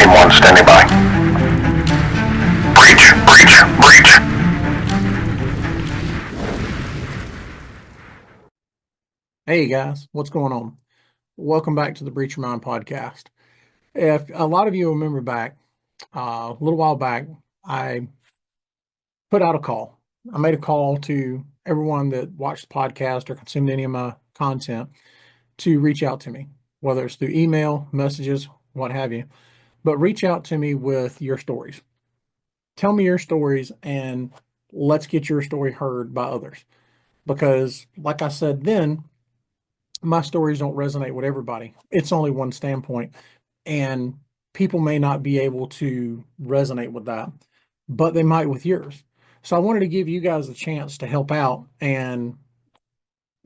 Team 1 standing by. Breach, breach, breach. Hey guys, what's going on? Welcome back to the Breach Your Mind podcast. If a lot of you remember back, a little while back, I put out a call. I made a call to everyone that watched the podcast or consumed any of my content to reach out to me, whether it's through email, messages, what have you. But reach out to me with your stories. Tell me your stories and let's get your story heard by others. Because, like I said then, my stories don't resonate with everybody. It's only one standpoint, and people may not be able to resonate with that, but they might with yours. So I wanted to give you guys a chance to help out and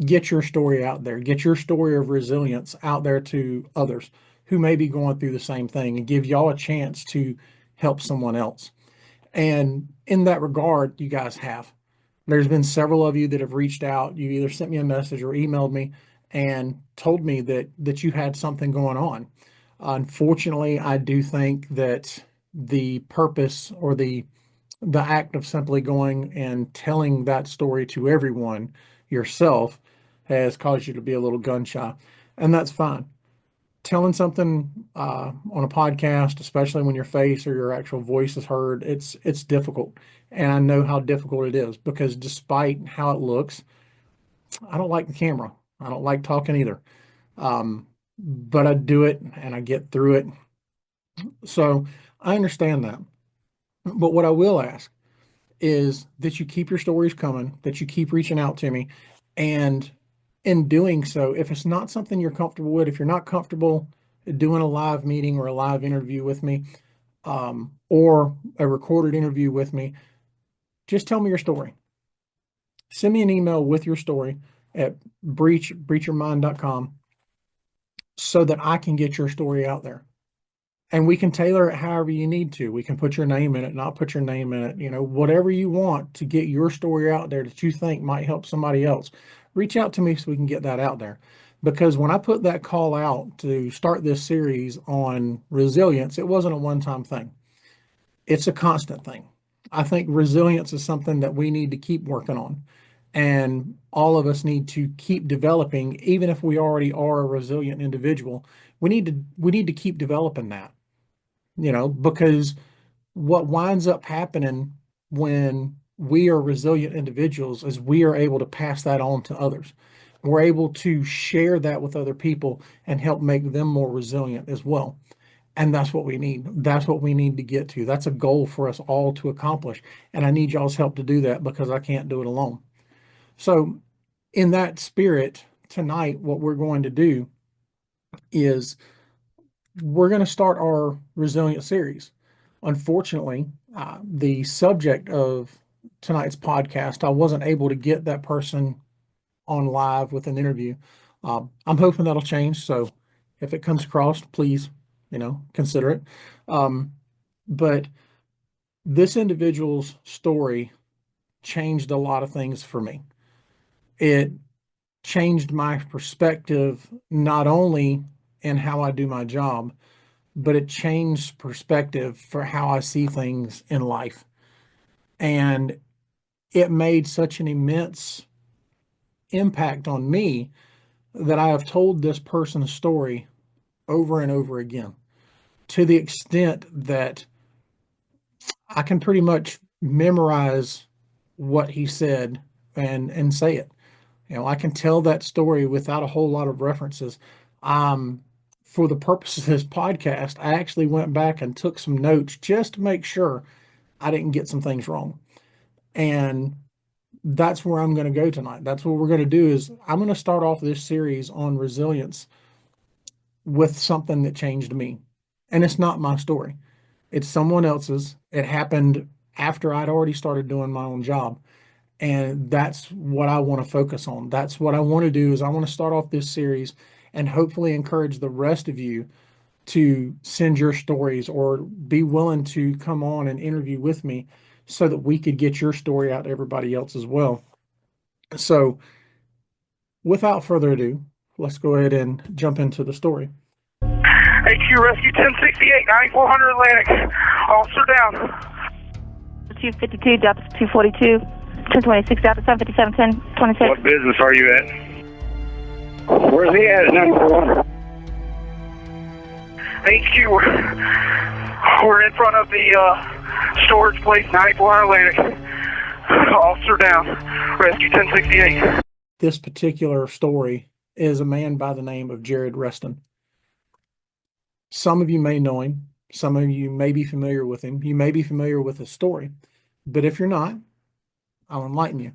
get your story out there, get your story of resilience out there to others who may be going through the same thing, and give y'all a chance to help someone else. And in that regard, you guys have. There's been several of you that have reached out. You either sent me a message or emailed me and told me that you had something going on. Unfortunately, I do think that the purpose or the act of simply going and telling that story to everyone yourself has caused you to be a little gun shy, and that's fine. Telling something on a podcast, especially when your face or your actual voice is heard, it's difficult, and I know how difficult it is because despite how it looks, I don't like the camera. I don't like talking either. But I do it and I get through it. So I understand that. But what I will ask is that you keep your stories coming, that you keep reaching out to me. And in doing so, if it's not something you're comfortable with, if you're not comfortable doing a live meeting or a live interview with me, or a recorded interview with me, just tell me your story. Send me an email with your story at breachyourmind.com so that I can get your story out there. And we can tailor it however you need to. We can put your name in it, not put your name in it, whatever you want to get your story out there that you think might help somebody else. Reach out to me so we can get that out there. Because when I put that call out to start this series on resilience, it wasn't a one-time thing. It's a constant thing. I think resilience is something that we need to keep working on. And all of us need to keep developing, even if we already are a resilient individual. We need to keep developing that, because what winds up happening when we are resilient individuals is we are able to pass that on to others. We're able to share that with other people and help make them more resilient as well. And that's what we need. That's what we need to get to. That's a goal for us all to accomplish. And I need y'all's help to do that because I can't do it alone. So, in that spirit, tonight, what we're going to do is we're going to start our resilient series. Unfortunately, the subject of tonight's podcast, I wasn't able to get that person on live with an interview. I'm hoping that'll change. So if it comes across, please, consider it. But this individual's story changed a lot of things for me. It changed my perspective, not only in how I do my job, but it changed perspective for how I see things in life. And it made such an immense impact on me that I have told this person's story over and over again to the extent that I can pretty much memorize what he said and say it. I can tell that story without a whole lot of references. For the purpose of this podcast, I actually went back and took some notes just to make sure I didn't get some things wrong. And that's where I'm going to go tonight. That's what we're going to do is I'm going to start off this series on resilience with something that changed me. And it's not my story. It's someone else's. It happened after I'd already started doing my own job. And that's what I want to focus on. That's what I want to do is I want to start off this series and hopefully encourage the rest of you to send your stories or be willing to come on and interview with me so that we could get your story out to everybody else as well. So, without further ado, let's go ahead and jump into the story. HQ Rescue 1068, 9400 Atlantic. Officer down. 252, Delta 242, 226, Delta 757, 1026. What business are you at? Where's he at? 9400. HQ, we're in front of the storage place, 9400 Atlantic. Officer down. Rescue 1068. This particular story is a man by the name of Jared Reston. Some of you may know him. Some of you may be familiar with him. You may be familiar with his story. But if you're not, I'll enlighten you.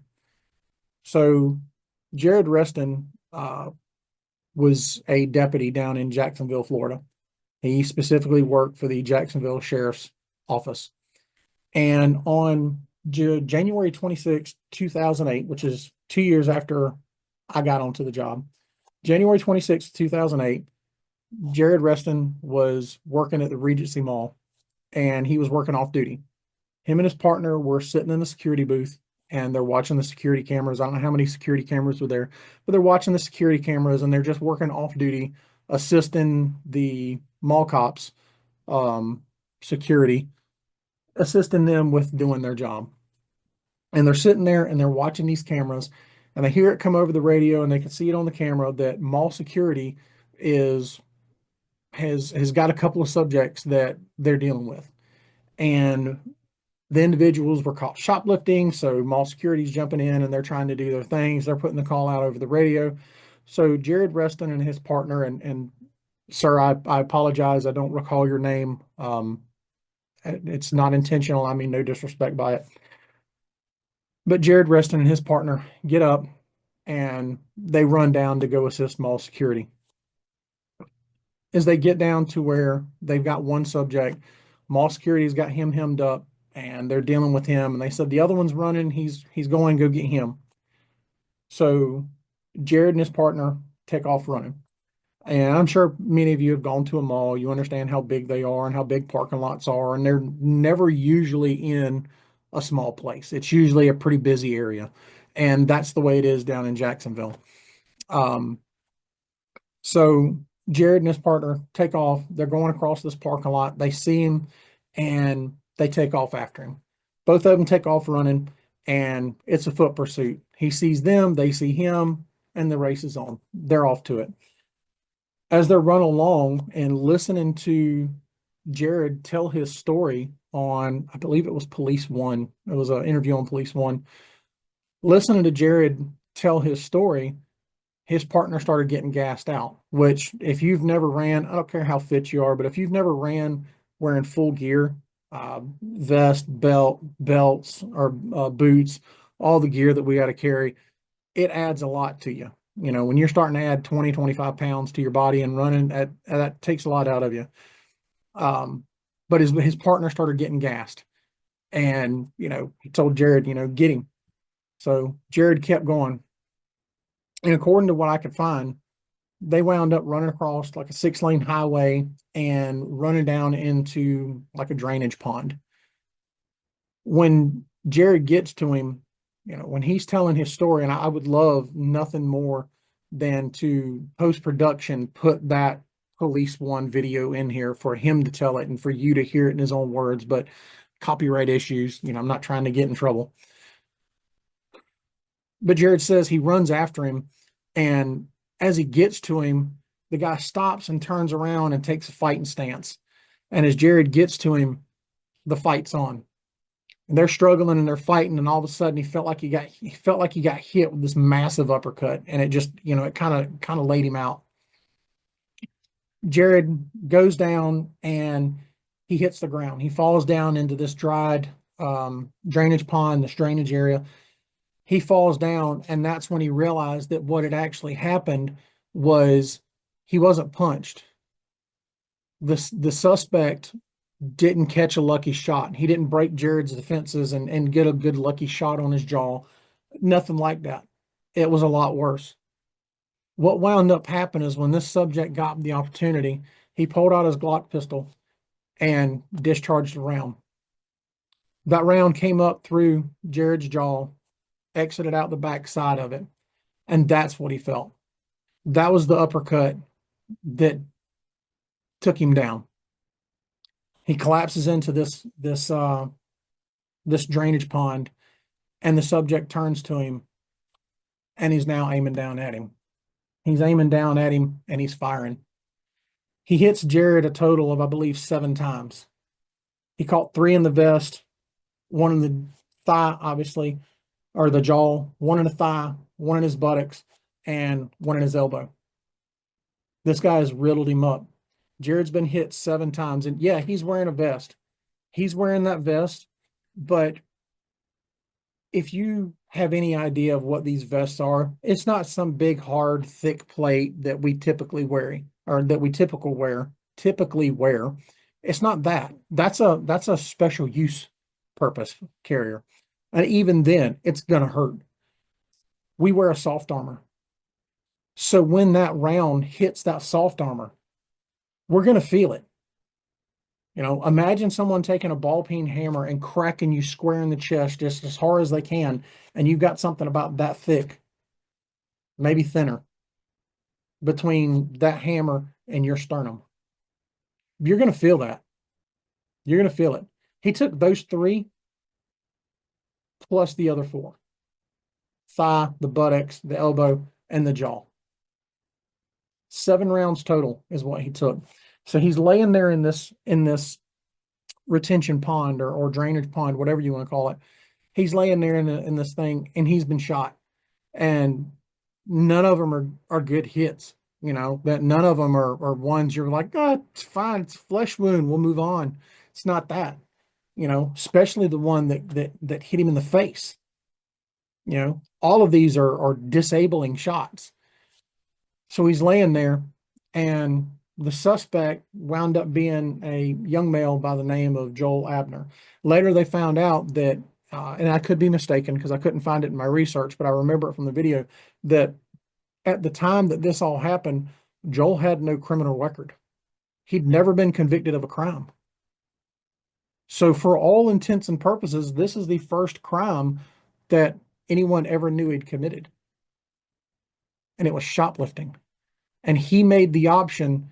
So Jared Reston was a deputy down in Jacksonville, Florida. He specifically worked for the Jacksonville Sheriff's Office. And on January 26, 2008, which is 2 years after I got onto the job, January 26, 2008, Jared Reston was working at the Regency Mall, and he was working off duty. Him and his partner were sitting in the security booth, and they're watching the security cameras. I don't know how many security cameras were there, but they're watching the security cameras, and they're just working off duty, assisting the mall cops, security, assisting them with doing their job. And they're sitting there and they're watching these cameras, and they hear it come over the radio, and they can see it on the camera that mall security has got a couple of subjects that they're dealing with. And the individuals were caught shoplifting, so mall security's jumping in and they're trying to do their things. They're putting the call out over the radio. So Jared Reston and his partner, and sir, I apologize, I don't recall your name. It's not intentional. I mean, no disrespect by it. But Jared Reston and his partner get up and they run down to go assist mall security. As they get down to where they've got one subject, mall security's got him hemmed up and they're dealing with him. And they said the other one's running. He's going to go get him. So Jared and his partner take off running. And I'm sure many of you have gone to a mall. You understand how big they are and how big parking lots are. And they're never usually in a small place. It's usually a pretty busy area. And that's the way it is down in Jacksonville. So Jared and his partner take off. They're going across this parking lot. They see him and they take off after him. Both of them take off running, and it's a foot pursuit. He sees them, they see him, and the race is on. They're off to it. As they're running along and listening to Jared tell his story on, I believe it was Police One. It was an interview on Police One. Listening to Jared tell his story, his partner started getting gassed out, which if you've never ran, I don't care how fit you are, but if you've never ran wearing full gear, vest, belts, or boots, all the gear that we got to carry, it adds a lot to you. You know, when you're starting to add 20, 25 pounds to your body and running, that takes a lot out of you. But his partner started getting gassed, and, he told Jared, get him. So Jared kept going. And according to what I could find, they wound up running across like a 6-lane highway and running down into like a drainage pond. When Jared gets to him, when he's telling his story, and I would love nothing more than to post-production put that Police One video in here for him to tell it and for you to hear it in his own words, but copyright issues, I'm not trying to get in trouble. But Jared says he runs after him, and as he gets to him, the guy stops and turns around and takes a fighting stance. And as Jared gets to him, the fight's on. And they're struggling and they're fighting, and all of a sudden he felt like he got hit with this massive uppercut, and it just, it kind of laid him out. Jared goes down and he hits the ground. He falls down into this dried drainage pond, this drainage area. He falls down, and that's when he realized that what had actually happened was he wasn't punched. The suspect didn't catch a lucky shot. He didn't break Jared's defenses and get a good lucky shot on his jaw. Nothing like that. It was a lot worse. What wound up happening is when this subject got the opportunity, he pulled out his Glock pistol and discharged a round. That round came up through Jared's jaw, exited out the back side of it, and that's what he felt. That was the uppercut that took him down. He collapses into this drainage pond, and the subject turns to him, and he's now aiming down at him. He's aiming down at him, and he's firing. He hits Jared a total of, I believe, 7 times. He caught 3 in the vest, 1 in the thigh, obviously, or the jaw, 1 in the thigh, 1 in his buttocks, and 1 in his elbow. This guy has riddled him up. Jared's been hit 7 times, and yeah, he's wearing a vest. He's wearing that vest, but if you have any idea of what these vests are, it's not some big, hard, thick plate that we typically wear, or that we typically wear. It's not that. That's a special use purpose carrier. And even then, it's gonna hurt. We wear a soft armor. So when that round hits that soft armor, we're gonna feel it. You know, imagine someone taking a ball peen hammer and cracking you square in the chest just as hard as they can, and you've got something about that thick, maybe thinner, between that hammer and your sternum. You're going to feel that. You're going to feel it. He took those 3 plus the other 4. Thigh, the buttocks, the elbow, and the jaw. 7 rounds total is what he took. So he's laying there in this retention pond or drainage pond, whatever you want to call it. He's laying there in this thing, and he's been shot. And none of them are good hits. You know, that none of them are ones you're like, oh, it's fine. It's a flesh wound. We'll move on. It's not that, you know, especially the one that hit him in the face. You know, all of these are disabling shots. So he's laying there, and the suspect wound up being a young male by the name of Joel Abner. Later, they found out that, and I could be mistaken because I couldn't find it in my research, but I remember it from the video, that at the time that this all happened, Joel had no criminal record. He'd never been convicted of a crime. So for all intents and purposes, this is the first crime that anyone ever knew he'd committed. And it was shoplifting. And he made the option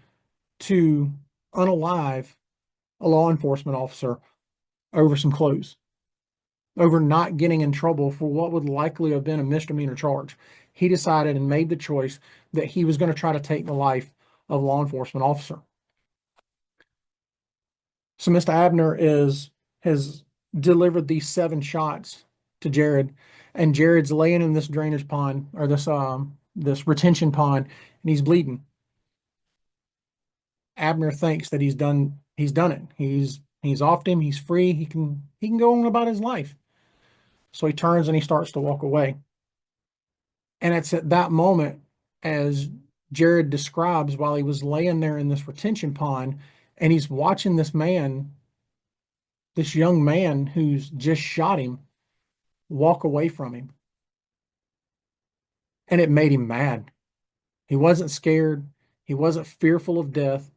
to unalive a law enforcement officer over some clothes, over not getting in trouble for what would likely have been a misdemeanor charge. He decided and made the choice that he was going to try to take the life of a law enforcement officer. So Mr. Abner has delivered these 7 shots to Jared, and Jared's laying in this drainage pond, or this retention pond, and he's bleeding. Abner thinks that he's done it. He's offed him, he's free, he can go on about his life. So he turns and he starts to walk away. And it's at that moment, as Jared describes, while he was laying there in this retention pond, and he's watching this young man who's just shot him, walk away from him. And it made him mad. He wasn't scared. He wasn't fearful of death.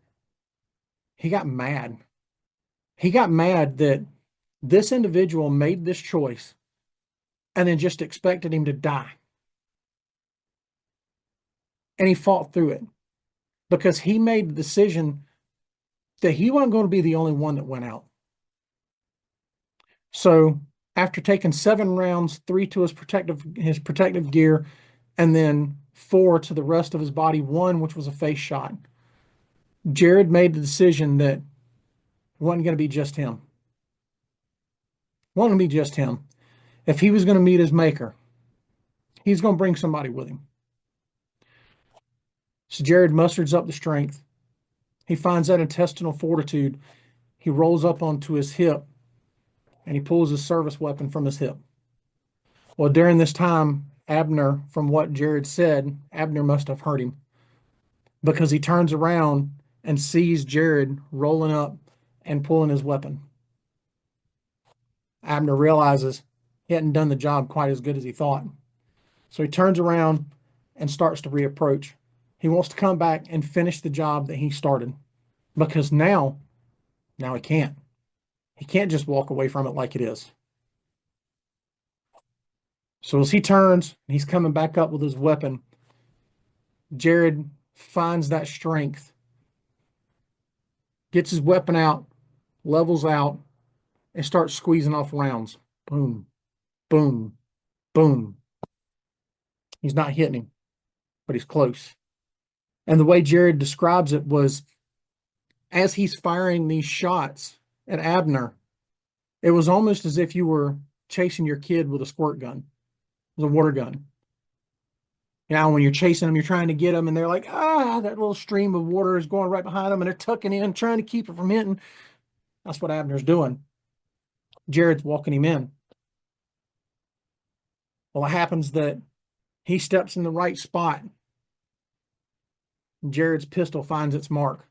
He got mad. He got mad that this individual made this choice and then just expected him to die. And he fought through it because he made the decision that he wasn't going to be the only one that went out. So after taking 7 rounds, 3 to his protective gear, and then 4 to the rest of his body, 1 which was a face shot, Jared made the decision that it wasn't going to be just him. It wasn't going to be just him. If he was going to meet his maker, he's going to bring somebody with him. So Jared musters up the strength. He finds that intestinal fortitude. He rolls up onto his hip, and he pulls his service weapon from his hip. Well, during this time, Abner, from what Jared said, Abner must have heard him, because he turns around and sees Jared rolling up and pulling his weapon. Abner realizes he hadn't done the job quite as good as he thought. So he turns around and starts to reapproach. He wants to come back and finish the job that he started, because now he can't. He can't just walk away from it like it is. So as he turns, he's coming back up with his weapon. Jared finds that strength gets his weapon out, levels out, and starts squeezing off rounds. Boom, boom, boom. He's not hitting him, but he's close. And the way Jared describes it was, as he's firing these shots at Abner, it was almost as if you were chasing your kid with a squirt gun, with a water gun. You know, when you're chasing them, you're trying to get them, and they're like, that little stream of water is going right behind them, and they're tucking in, trying to keep it from hitting. That's what Abner's doing. Jared's walking him in. Well, it happens that he steps in the right spot. Jared's pistol finds its mark.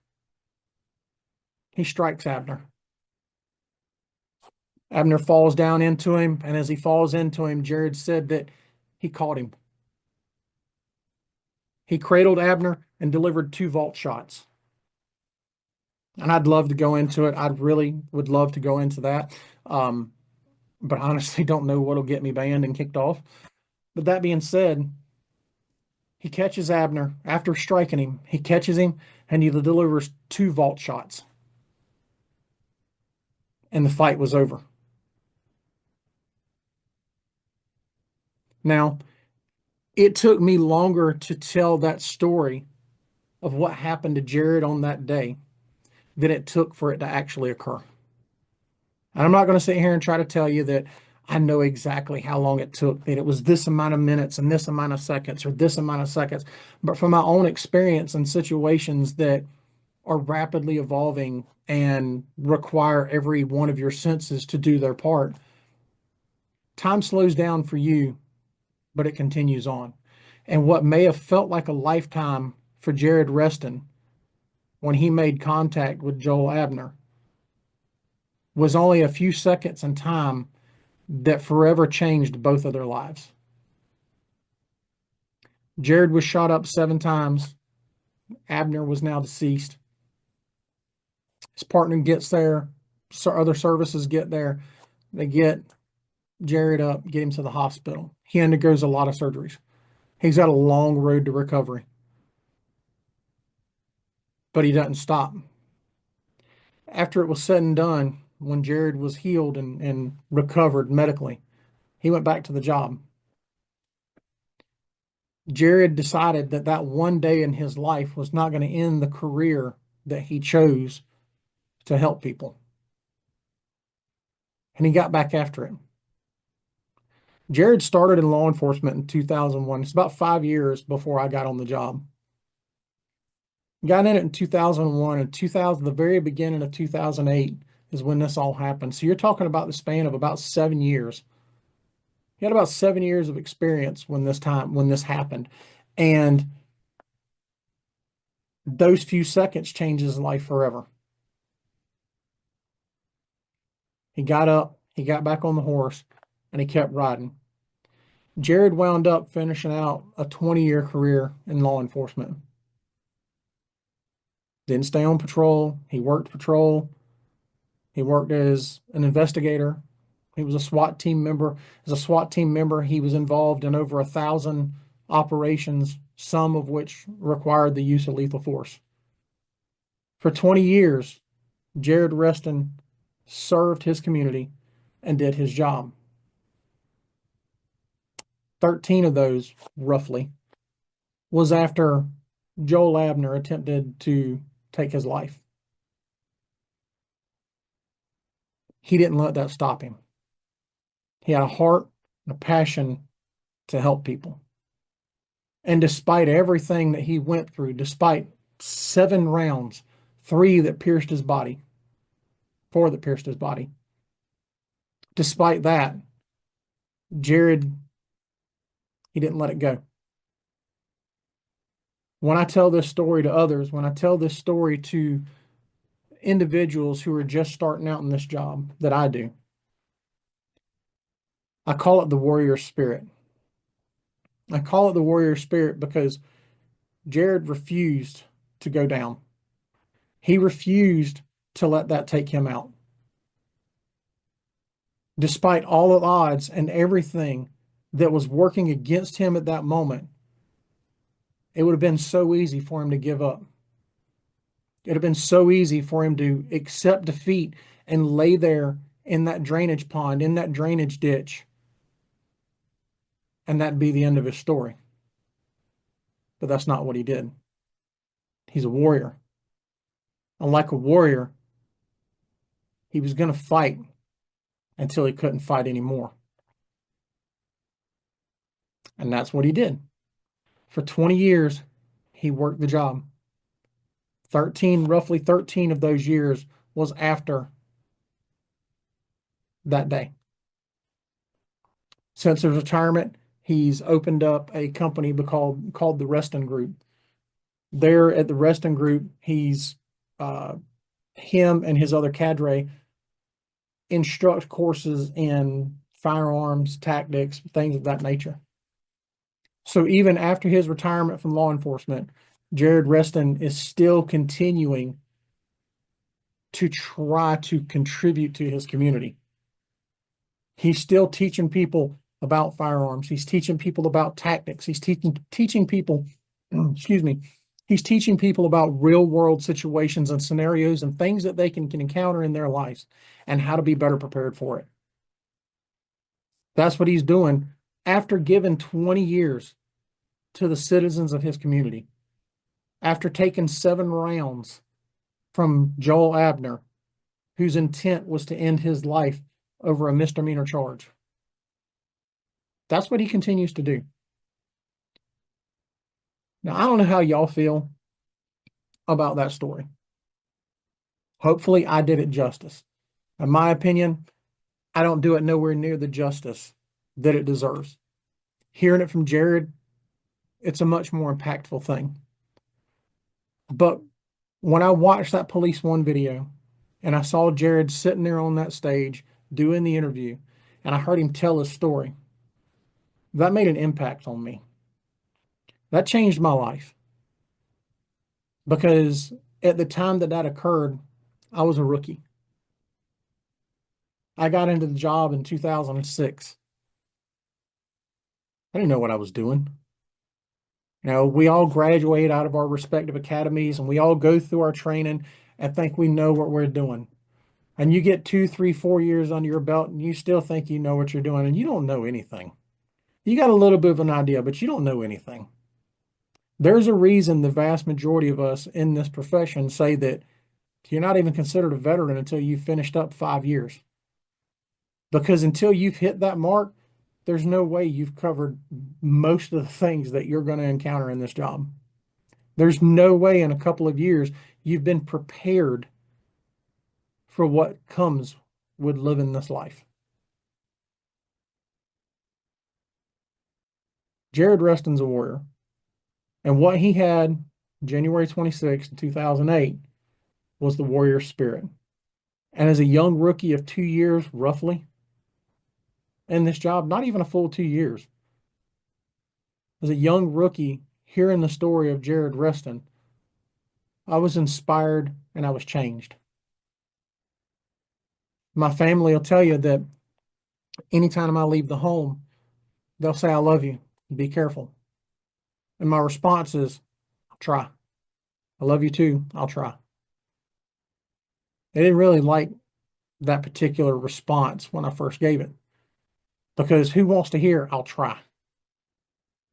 He strikes Abner. Abner falls down into him, and as he falls into him, Jared said that he caught him. He cradled Abner and delivered 2 vault shots. And I'd love to go into it. I really would love to go into that. But I honestly don't know what'll get me banned and kicked off. But that being said, he catches Abner after striking him. He catches him and he delivers 2 vault shots. And the fight was over. Now, it took me longer to tell that story of what happened to Jared on that day than it took for it to actually occur. And I'm not going to sit here and try to tell you that I know exactly how long it took, that it was this amount of minutes and this amount of seconds or this amount of seconds. But from my own experience in situations that are rapidly evolving and require every one of your senses to do their part, time slows down for you, but it continues on. And what may have felt like a lifetime for Jared Reston when he made contact with Joel Abner was only a few seconds in time that forever changed both of their lives. Jared was shot up 7 times. Abner was now deceased. His partner gets there. So other services get there. They get Jared up, get him to the hospital. He undergoes a lot of surgeries. He's got a long road to recovery. But he doesn't stop. After it was said and done, when Jared was healed and recovered medically, he went back to the job. Jared decided that that one day in his life was not going to end the career that he chose to help people. And he got back after it. Jared started in law enforcement in 2001. It's about 5 years before I got on the job. Got in it in 2001, and the very beginning of 2008 is when this all happened. So you're talking about the span of about 7 years. He had about 7 years of experience when this happened. And those few seconds changed his life forever. He got up, he got back on the horse, and he kept riding. Jared wound up finishing out a 20-year career in law enforcement. Didn't stay on patrol. He worked patrol. He worked as an investigator. He was a SWAT team member. As a SWAT team member, he was involved in over 1,000 operations, some of which required the use of lethal force. For 20 years, Jared Reston served his community and did his job. 13 of those, roughly, was after Joel Abner attempted to take his life. He didn't let that stop him. He had a heart and a passion to help people. And despite everything that he went through, despite 7 rounds, 3 that pierced his body, 4 that pierced his body, despite that, Jared, he didn't let it go. When I tell this story to others, when I tell this story to individuals who are just starting out in this job that I do, I call it the warrior spirit. I call it the warrior spirit because Jared refused to go down. He refused to let that take him out. Despite all the odds and everything that was working against him at that moment, it would have been so easy for him to give up. It'd have been so easy for him to accept defeat and lay there in that drainage pond, in that drainage ditch, and that'd be the end of his story. But that's not what he did. He's a warrior. And like a warrior, he was going to fight until he couldn't fight anymore. And that's what he did. For 20 years, he worked the job. Roughly 13 of those years was after that day. Since his retirement, he's opened up a company called the Reston Group. There at the Reston Group, him and his other cadre instruct courses in firearms, tactics, things of that nature. So even after his retirement from law enforcement, Jared Reston is still continuing to try to contribute to his community. He's still teaching people about firearms. He's teaching people about tactics. He's teaching people, excuse me, he's teaching people about real world situations and scenarios and things that they can encounter in their lives and how to be better prepared for it. That's what he's doing after giving 20 years to the citizens of his community. After taking 7 rounds from Joel Abner, whose intent was to end his life over a misdemeanor charge. That's what he continues to do. Now, I don't know how y'all feel about that story. Hopefully, I did it justice. In my opinion, I don't do it nowhere near the justice that it deserves. Hearing it from Jared, it's a much more impactful thing. But when I watched that Police One video and I saw Jared sitting there on that stage doing the interview and I heard him tell his story, that made an impact on me. That changed my life. Because at the time that occurred, I was a rookie. I got into the job in 2006. I didn't know what I was doing. You know, we all graduate out of our respective academies and we all go through our training and think we know what we're doing. And you get 2, 3, 4 years under your belt and you still think you know what you're doing and you don't know anything. You got a little bit of an idea, but you don't know anything. There's a reason the vast majority of us in this profession say that you're not even considered a veteran until you've finished up 5 years. Because until you've hit that mark, there's no way you've covered most of the things that you're going to encounter in this job. There's no way in a couple of years you've been prepared for what comes with living this life. Jared Reston's a warrior. And what he had January 26, 2008 was the warrior spirit. And as a young rookie of 2 years, roughly, in this job, not even a full 2 years, as a young rookie hearing the story of Jared Reston, I was inspired and I was changed. My family will tell you that anytime I leave the home, they'll say, I love you. Be careful. And my response is, I'll try. I love you too. I'll try. They didn't really like that particular response when I first gave it. Because who wants to hear, I'll try?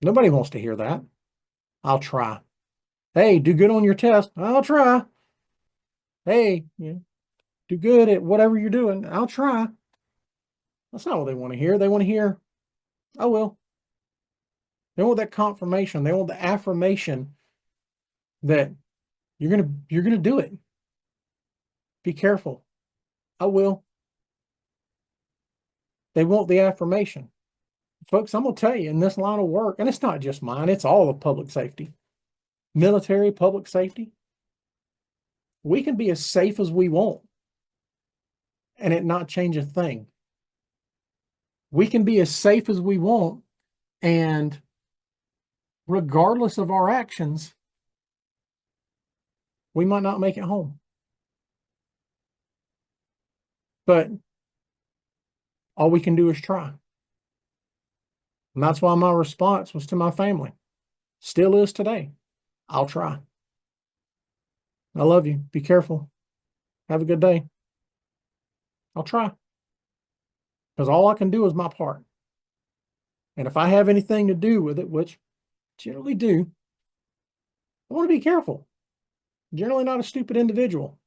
Nobody wants to hear that. I'll try. Hey, do good on your test. I'll try. Hey, do good at whatever you're doing. I'll try. That's not what they want to hear. They want to hear, I will. They want that confirmation. They want the affirmation that you're gonna do it. Be careful. I will. They want the affirmation. Folks, I'm gonna tell you, in this line of work, and it's not just mine, it's all of public safety. Military, public safety. We can be as safe as we want and it not change a thing. We can be as safe as we want and regardless of our actions, we might not make it home. But all we can do is try. And that's why my response was to my family. Still is today. I'll try. I love you. Be careful. Have a good day. I'll try. Because all I can do is my part. And if I have anything to do with it, which I generally do, I want to be careful. I'm generally not a stupid individual.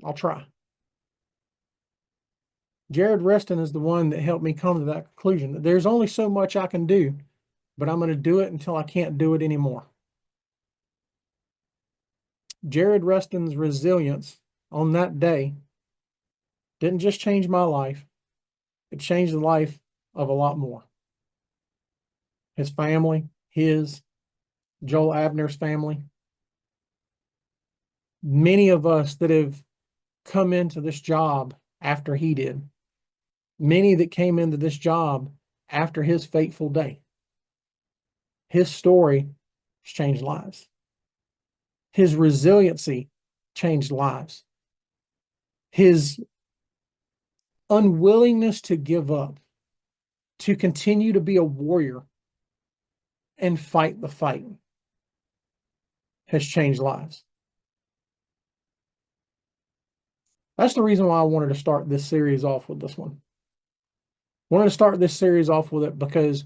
I'll try. Jared Reston is the one that helped me come to that conclusion that there's only so much I can do, but I'm going to do it until I can't do it anymore. Jared Reston's resilience on that day didn't just change my life, it changed the life of a lot more. His family, Joel Abner's family, many of us that have come into this job after he did, many that came into this job after his fateful day. His story has changed lives. His resiliency changed lives. His unwillingness to give up, to continue to be a warrior and fight the fight, has changed lives. That's the reason why I wanted to start this series off with this one. I wanted to start this series off with it because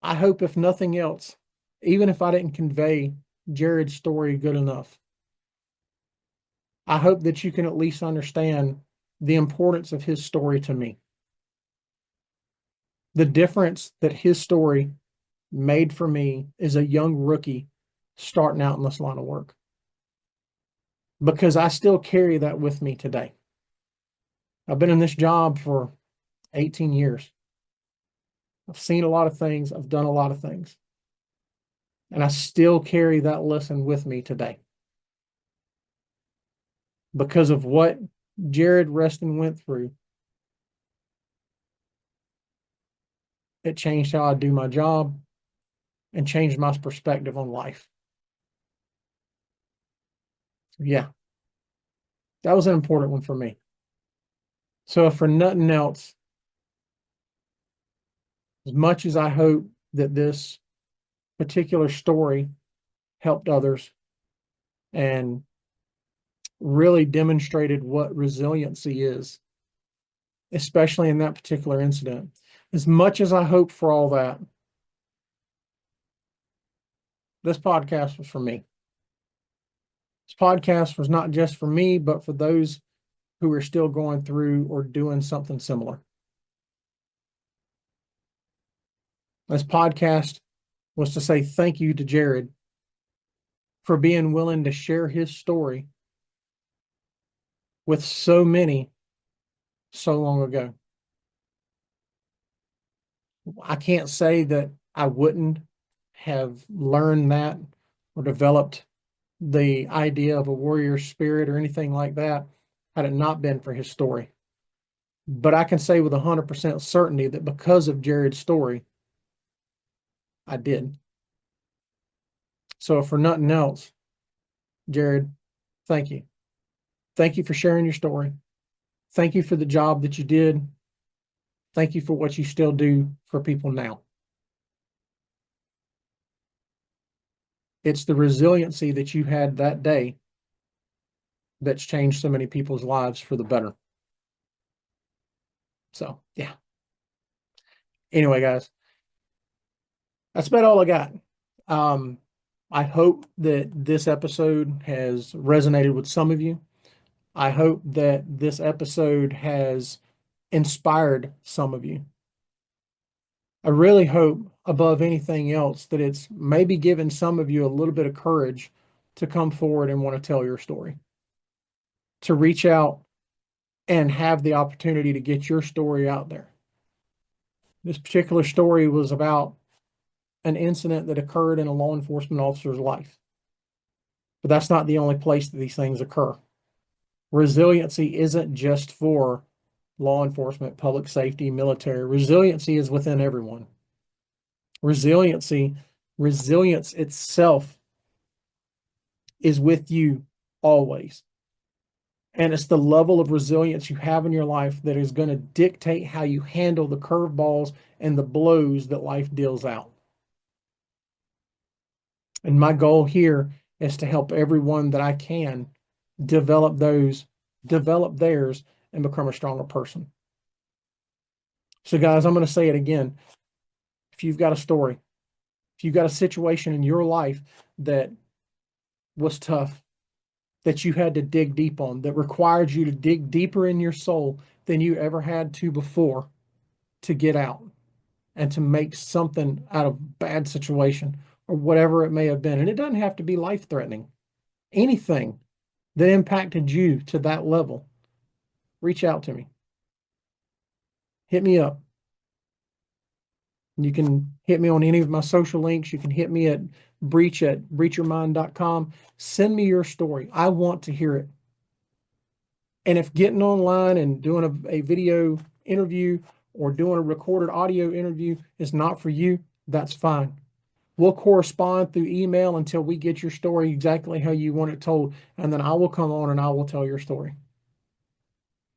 I hope, if nothing else, even if I didn't convey Jared's story good enough, I hope that you can at least understand the importance of his story to me. The difference that his story made for me as a young rookie starting out in this line of work. Because I still carry that with me today. I've been in this job for 18 years. I've seen a lot of things. I've done a lot of things. And I still carry that lesson with me today. Because of what Jared Reston went through, it changed how I do my job and changed my perspective on life. Yeah, that was an important one for me. So if for nothing else, as much as I hope that this particular story helped others and really demonstrated what resiliency is, especially in that particular incident, as much as I hope for all that, this podcast was for me. This podcast was not just for me, but for those who are still going through or doing something similar. This podcast was to say thank you to Jared for being willing to share his story with so many so long ago. I can't say that I wouldn't have learned that or developed the idea of a warrior spirit or anything like that had it not been for his story. But I can say with 100% certainty that because of Jared's story, I did. So if for nothing else, Jared, thank you. Thank you for sharing your story. Thank you for the job that you did. Thank you for what you still do for people now. It's the resiliency that you had that day that's changed so many people's lives for the better. So, yeah. Anyway, guys, that's about all I got. I hope that this episode has resonated with some of you. I hope that this episode has inspired some of you. I really hope, above anything else, that it's maybe given some of you a little bit of courage to come forward and want to tell your story, to reach out and have the opportunity to get your story out there. This particular story was about an incident that occurred in a law enforcement officer's life. But that's not the only place that these things occur. Resiliency isn't just for law enforcement, public safety, military. Resiliency is within everyone. Resilience itself is with you always. And it's the level of resilience you have in your life that is going to dictate how you handle the curveballs and the blows that life deals out. And my goal here is to help everyone that I can develop theirs, and become a stronger person. So guys, I'm going to say it again. If you've got a story, if you've got a situation in your life that was tough, that you had to dig deep on, that required you to dig deeper in your soul than you ever had to before to get out and to make something out of bad situation or whatever it may have been. And it doesn't have to be life-threatening. Anything that impacted you to that level, reach out to me. Hit me up. You can hit me on any of my social links. You can hit me at breachyourmind.com. Send me your story. I want to hear it. And if getting online and doing a video interview or doing a recorded audio interview is not for you, that's fine. We'll correspond through email until we get your story exactly how you want it told. And then I will come on and I will tell your story.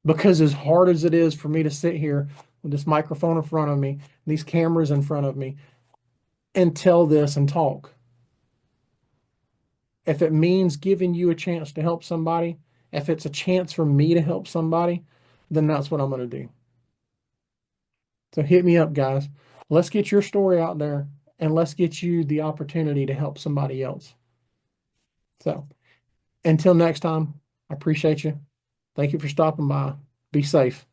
Because as hard as it is for me to sit here with this microphone in front of me, these cameras in front of me, and tell this and talk, if it means giving you a chance to help somebody, if it's a chance for me to help somebody, then that's what I'm going to do. So hit me up, guys. Let's get your story out there and let's get you the opportunity to help somebody else. So until next time, I appreciate you. Thank you for stopping by. Be safe.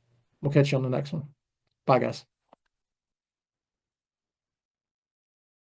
We'll catch you on the next one. Bye, guys.